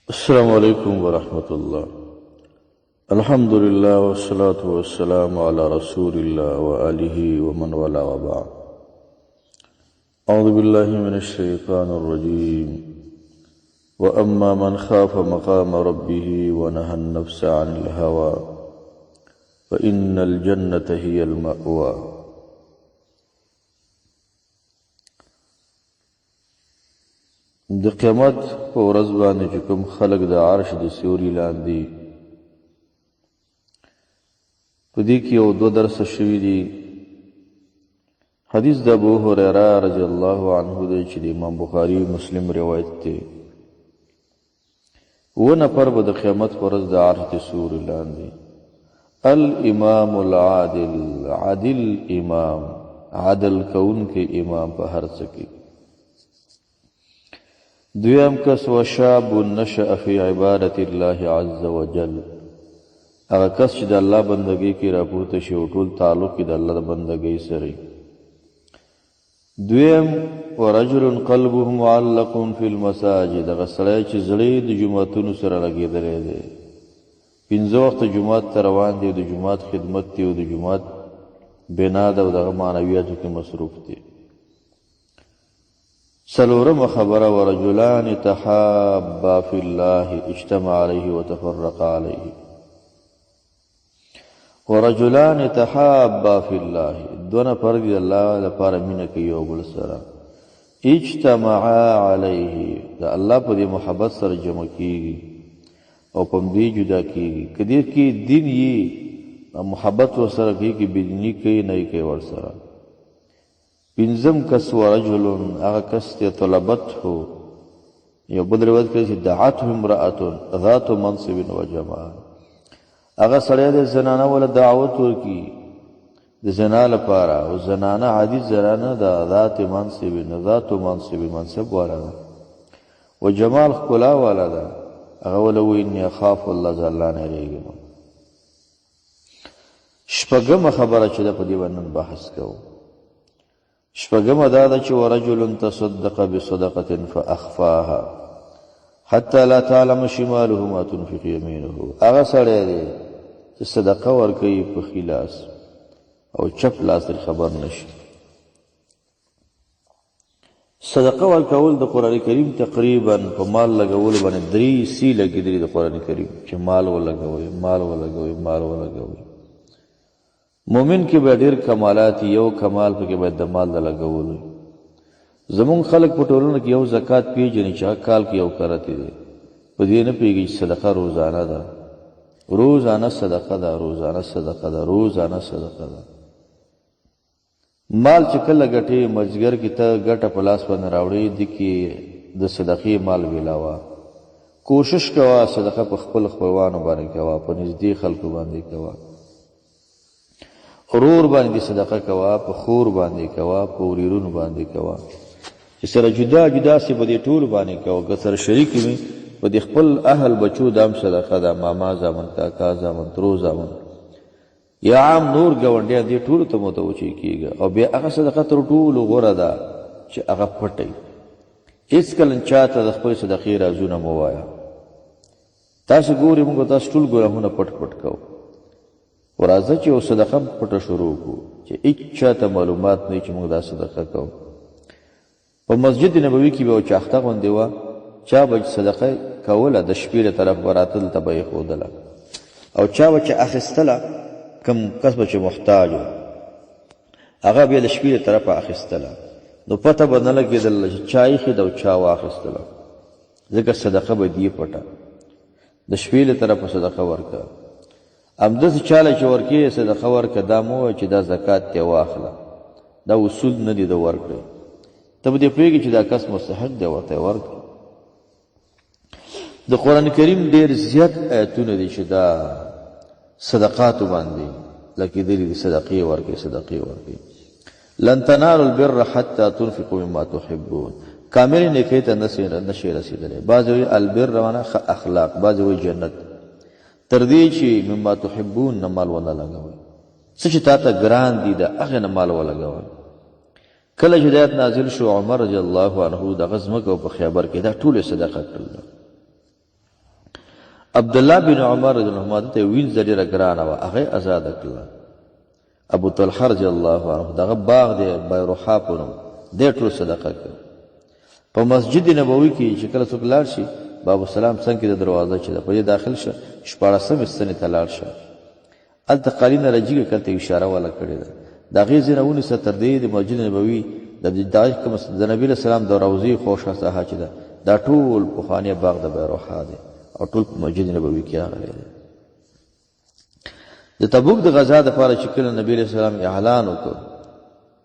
السلام عليكم ورحمة الله. الحمد لله والصلاة والسلام على رسول الله وآله ومن والاه وبعد. أعوذ بالله من الشيطان الرجيم. وأما من خاف مقام ربه ونهى النفس عن الهوى فإن الجنة هي المأوى. د قیامت په ورځ باندې چې کوم خلق د عرش د سیوري لاندې په دې کې یو دوه درسه شوي دي. حدیث د ابو هریره رضی الله عنه دی چې د امام بخاري مسلم روایت دی. اووه نفر به د قیامت په ورځ د عرش د سیوري لاندې. الامام العادل، عادل امام، عدل کوونکی امام په هر څه کې. دویم کس وشاب نشأ فی عبادت الله عز وجل، هغه کس چې د الله بندګۍ کې راپورته شي او ټول تعلق یې د الله د بندګۍ سره. دویم ورجل قلبه معلق فی المساجد، هغه سړی چې زړه د جوماتونو سره لګېدلی دی، پنځه وخته جومات ته روان دی، د جومات خدمت دی او د جومات بنا ده او دغه معنویاتو کې مصروف دی. څلورم خبره ورجلان تحابا فی الله اجتمع علیه وتفرق علیه. ورجلان تحابا فی الله، دوه نفر دي د الله لپاره مینه کوي یو بل سره. اجتمعا علیه، د الله په دې محبت سره جمع کیږي او په دې جدا کیږي. که دې کې دین یي محبت ورسره کوي، که بدیني کوي نه یې کوي ورسره. پنځم کس ورجل، هغه کس ته طلبته، یو بل روایت کوي چې دعته امرأة ذات منصب و جمال، هغه سړی د زنانه ولا دعوت ورکي د زنا لپاره، او زنانه عادي زنانه ده، ذات منصب، ذات منصب منصب والا ده، و جمال ښکلا والا ده. هغه ولا وایي اني اخاف الله، زه الله نه یریږم. شپږمه خبره چې ده په دې باندې بحث کوو. شپږمه دا ده چې ورجل تصدق بصدقة فأخفاها حتى لا تعلم شماله ما تنفق يمينه، هغه سړی دی چې صدقه ورکوي په ښي لاس او چپ لاس ترې خبر نشي. صدقه ورکول د قرآن کریم تقریبا په مال لګولو باندې 3 سی لګېدلي د قرآن کریم چې مال ولګوئ، مال ولګوئ، مال ولګوئ. مومن کې به ډېر کمالات، یو کمال پکې باید د مال د لګولو. زمونږ خلک په ټولنه کې یو زکات پیژني چې هغه کال کې یو کرتی دی، په دې نه پوهېږي چې صدقه روزانه ده، روزانه صدقه ده، روزانه صدقه ده، روزانه صدقه ده. مال چې کله ګټې مجګر کې ته ګټه په لاس باندې راوړې، دې کې د صدقې مال ویلاوه. کوشش کوه صدقه په خپل خپلوانو باندې کوه، په نږدې خلکو باندې کوه. ورور باندې صدقه کوه، په خور باندې کوه، په وریرونو باندې کوه، چې سره جدا جدا سي په دې ټول باندې کوه. که سره شریک وي په دې خپل اهل بچو دام صدقه ده، ماما زامن، کاکا زامن، ترو زامن، یا عام نور ګاونډیان، دې ټولو ته متوجه کېږه. او بیا هغه صدقه تر ټولو غوره ده چې هغه پټئ. هېڅکله چاته د خپلې صدقې رازونه مه وایه. تاسو ګورئ، موږ تاسو ټول ګناهونه پټ پټ کوو، ورځه چې یو صدقه پټه شروع کړو چې هېڅ چاته معلومات نه وي چې موږ دا صدقه کوو. په مسجد نبوي کې به یو چاخته غوندې وه، چا به صدقه کوله د شپې له طرف به راتل ته به یې ښودله، او چا به چې اخیستله، کم کس به چې محتاج و هغه بیا د شپې له طرفه اخیستله، نو پته به نه لګېدله چې چا ایښې ده او چا واخیستله، ځکه صدقه به دې پټه. د شپې له طرفه صدقه ورکه، همداسې چاله چې ورکې صدقه ورکه، دا مه وایه چې دا زکات دی واخله، دا اصول نه دي د ورکړې. ته به دې پوهېږي چې دا کس مستحق دی، ورته یې ورکړه. د قرآن کریم ډېر زیات آیتونه دي چې دا صدقاتو باندې لګېدلي دي، صدقې ورکړئ، صدقې ورکړئ. لن تنالوا البر حتى تنفقوا مما تحبون، کاملې نیکۍ ته نشئ رسېدلی. بعضې وایي البر معنا ښه اخلاق، بعضې وایي جنت. تر دې چې مما تحبون نه مال ونه لګوئ، څه چې تا ته ګران دي د هغې نه مال ولګوئ. کله چې آیت نازل شو، عمر رضی الله عنه دغه ځمکه په خیبر کې دا ټولې صدقه کړله. عبدالله بن عمر رضی الله عنه ته وینځ ډېره ګرانه وه هغه آزاده کړله ابو طلحه رضی الله عنه دغه باغ دی بیروحا په نوم دی ټول صدقه کړ په مسجد نبوي کې چې کله څوک لاړ شي باب السلام څنګ کې د دروازه چې ده په دې داخل شه 14 ستنې ته لاړ شه هلته قالینه رجیږه کلته اشاره والا کړې ده د هغې ځینه ونیسه تر دې د مسجد نبوي د نبي علیه السلام د روضې خوښه ساحه چې ده دا ټول پخوانی باغ د بیروحا دی او ټول په مسجد نبوي کې راغلی دی د تبوک د غزا دپاره چې کله نبي علیه السلام اعلان وکړ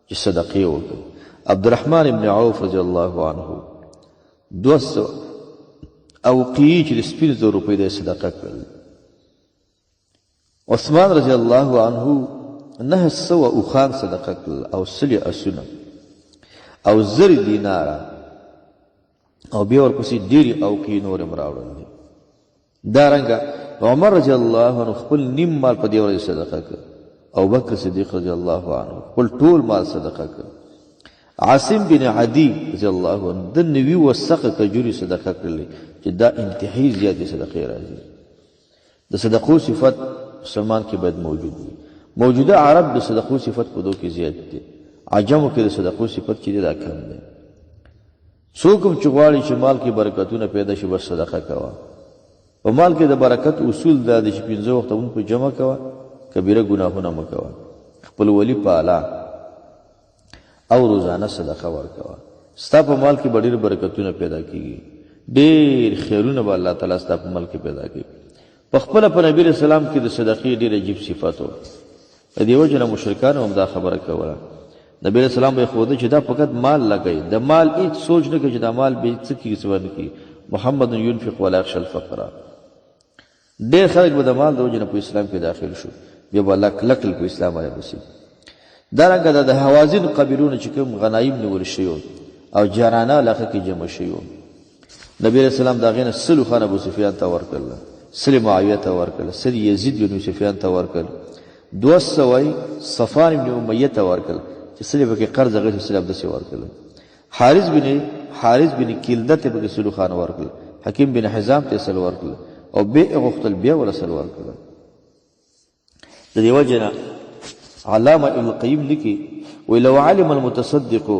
چې صدقې وکړي عبدالرحمن ابن عوف رضی الله عنه 200 اوقیې چې د سپینو زرو روپۍ د صدقه کړل عثمان رضی الله عنه 900 اوښان صدقه کړل او 100 اسونه او 1000 دیناره او بیا ورپسې ډېرې اوقیې نورې هم راوړل دي دارنګه عمر رضی الله عنه خپل نیم مال په دې ورځ صدقه کړ او بکر صدیق رضی الله عنه خپل ټول مال صدقه کړ عاصم بن عدی رضی الله عنه د 90 وسقه کجوري صدقه کړلې چې دا انتهایی زیاتې صدقې راځي د صدقو صفت مسلمان کې باید موجود وي موجوده عرب د صدقو صفت په دوه کې زیات دي عجمو کې د صدقو صفت چې دا کم دی څوک هم چې غواړي چې مال کې برکتونه پیدا شي بس صدقه کوه په مال کې د برکت اصول دا دی چې 15 وخته مونږ په جمع کوه کبیره ګناهونه مه کوه خپل ولی پاله او روزانه صدقه ورکوه ستا په مال کې به ډېر برکتونه پیدا کېږي ډېر خیرونه به الله تعالی ستا په مال کې پیدا کوي په خپله په نبي علیه السلام کې د صدقې ډېر عجیب صفت و د دې وجه نه مشرکانو هم دا خبره کوله نبي علیه السلام به یې ښوده چې دا فقط مال لګوي د مال هېڅ سوچ نه کوي چې دا مال به څه کېږي څه به نه کېږي محمد ينفق ولا يخشى الفقر ډېر خلک به د مال د وجه نه په اسلام کې داخل شو بیا به الله کلک په اسلام باندې بسي دارنګه د حوازن قبیلونه چې کوم غنایم نیول شوي او جارانه علاقه کې جمع شوي نبي علیه السلام د هغې نه 100 خان ابو سفیان ته ورکړل 100 معاویه ته ورکړل 100 یزید بن سفیان ته ورکړل 200 صفوان بن امیه ته ورکړل چې 100 پکې قرض هغې ته 100 داسې ورکړل حارث بن کلده ته پکې 100 خان ورکړل حکیم بن حزام ته 100 ورکړل او بیا غوښتل بیا ولا 100 ورکړل د دې وجه نه علامه ابن القیم لیکي ولو علم المتصدق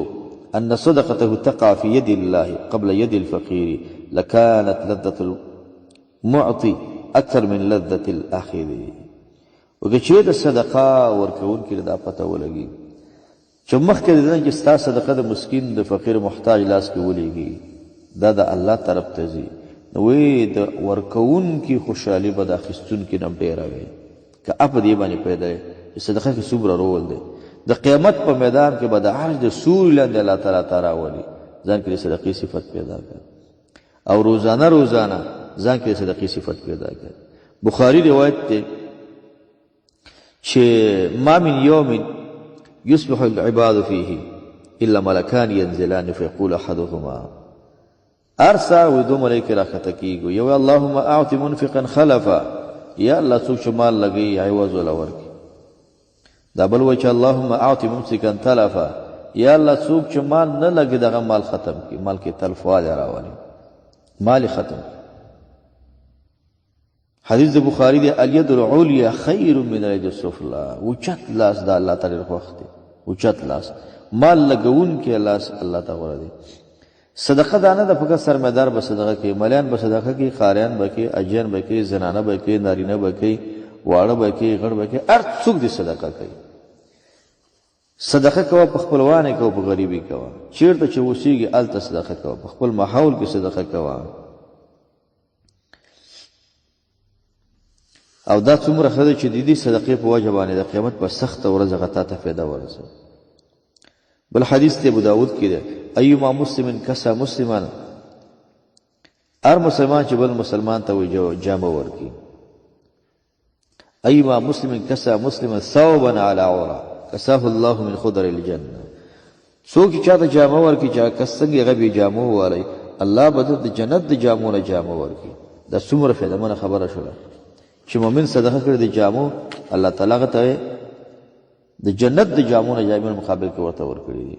ان صدقته تقع في يد الله قبل يد الفقير لكانت لذة المعطي اكثر من لذة الاخذ وکچې د صدقه ورکون کې دا پته ولګي چې مخکې د دې ستا صدقه د مسکین د فقیر محتاج لاس کې ولېږي دا د الله طرف ته ځي نو وی د ورکون کې خوشحالي به د اخیستون کې نه ډېره وي که اپ دې باندې پیدا صدقه کې صبر رول دی د قیامت په میدان کې به د عرش د سوري لاندې الله تعالی ته راولي ځان کې د صدقې صفت پیدا کړي او روزانه ځان کې د صدقې صفت پیدا کړي بخاري روایت دی چې ما من يوم يصبح العباد فيه الا ملكان ينزلان فيقول احدهما ارسا ودو ملائکه راکته کیږي یو اللهم اعط منفقا خلفا یا الله څوک چې مال لګي عوض ولا ورکي دا بل وجه اللهم اعط ممسكا تلفا یا الله څوک چې مال نه لګي دغه مال ختم کی مال کې تلفواله راولي مال ختم حدیث بخاری دی الید العلیا خیر من الید السفلی اوچت لاس دا الله تعالی وخت دی اوچت لاس مال لګون کې لاس الله تعالی دی صدقه دانه د فقط سرمایدار به صدقه کوي مليان به صدقه کوي خاریان به کوي اجیر به کوي زنانه به کوي نارینه به کوي واړه به کوي غړ به کوي هر څوک دې صدقه کوي صدقه کوه په خپلوانه کوه په غریبي کوه چیرته چې وسیږي الته صدقه کوه په خپل ماحول کې صدقه کوه او دا څومره خدای چې د دې صدقې په وجه باندې د قیامت په سخت ورځ غتا ته فایده ورسوي بل حدیث ته ابو داود کې ده ايما مسلم کسا مسلمان هر مسلمان چې بل مسلمان ته وي جامه ورکي ايما مسلم کسا مسلم ثوبا على عوره کساه الله من خضر الجنه څوک چې چاته جامه ورکي چې کسنګ غبي جامه واري الله به د جنت د جامو نه جامه ورکي دا څومره فایده منه خبره شوه چې مؤمن صدقه کړي د جامو الله تعالی ته د جنت د جامو نه جامو مقابل کې ورته ورکړي دي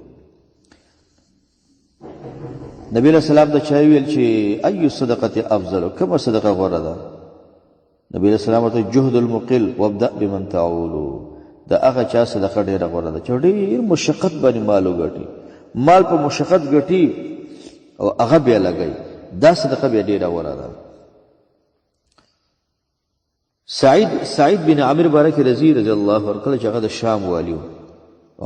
نبی علیہ السلام د چا ویل چې اي صدقه افضل کومه صدقه غوره ده نبی علیہ السلام ورته جهد المقل وابدأ بمن تعول د هغه چا صدقه ډېره غوره ده چې ډېر مشقت باندې مال وګټي، مال په مشقت ګټي او هغه بیا لګوي، دا صدقه بیا ډېره غوره ده. سعید بن عامر بارک رضی الله عنه کله چې هغه د شام والی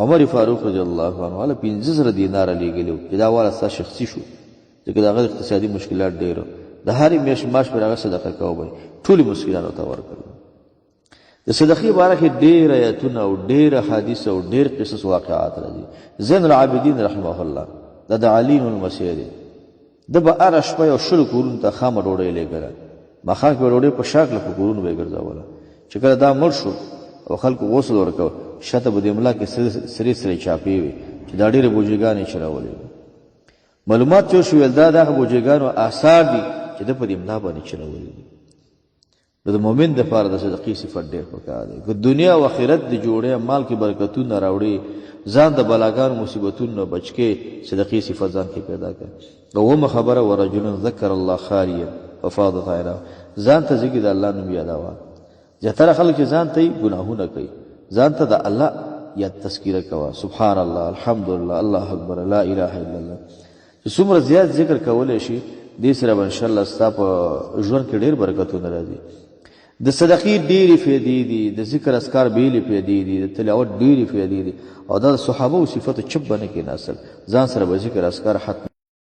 عمر فاروق رضی الله عنه والا 15,000 دینار لګیلو چې دا والا ستا شخصي شو ځکه دغه اقتصادي مشکلات ډېر د هرې میاشت معاش پر هغه صدقه کوو ټولې مسکینانو ته ورکړل. د صدقې باره کې ډېر آیتونه او ډېر احادیث او ډېر قصص واقعات راځي. زین العابدین رحمه الله دا د علي المسیح دی، د به هره شپه یو 100 کورونو ته خامه ډوډۍ لېږله، ماښام کې به ډوډۍ په شاکله په کورونو به یې ګرځوله. چې کله دا مړ شو او خلکو غسل ورکوه شاته به د املا کې سرې سرې چاپې وي چې دا ډېرې بوجېګانې یې چلولې وي. معلومات چې وشو ویل دا دغه بوجېګانو آثار دي چې ده په دې املا باندې چلولې دي. نو د مؤمن دپاره د صدقې صفت ډېر پکار دی. که دنیا او آخرت دې جوړې مال کې برکتونه راوړي، ځان د بلاګانو مصیبتونو نه بچ کې صدقې صفت ځان کې پیدا کړه. اومه خبره ورجل ذکر الله خالیا ففاضت عیناه، ځان ته ذکر د الله نوم یادوه. زیاتره خلک چې ځان ته ګناهونه کوي، ځان ته د الله یاد تذکیره کوه، سبحان الله، الحمدلله، الله اکبر، لا اله الا الله. چې څومره زیات ذکر کولی شي دې سره به انشاءالله ستا په ژوند کې ډېر برکتونه راځي. د صدقې ډېرې فایدې دي، د ذکر اذکار بیلې فایدې دي، د تلاوت ډېرې فایدې دي او دا د صحابه و صفتو چپ به نه کېناستل، ځان سره به ذکر اذکار حتم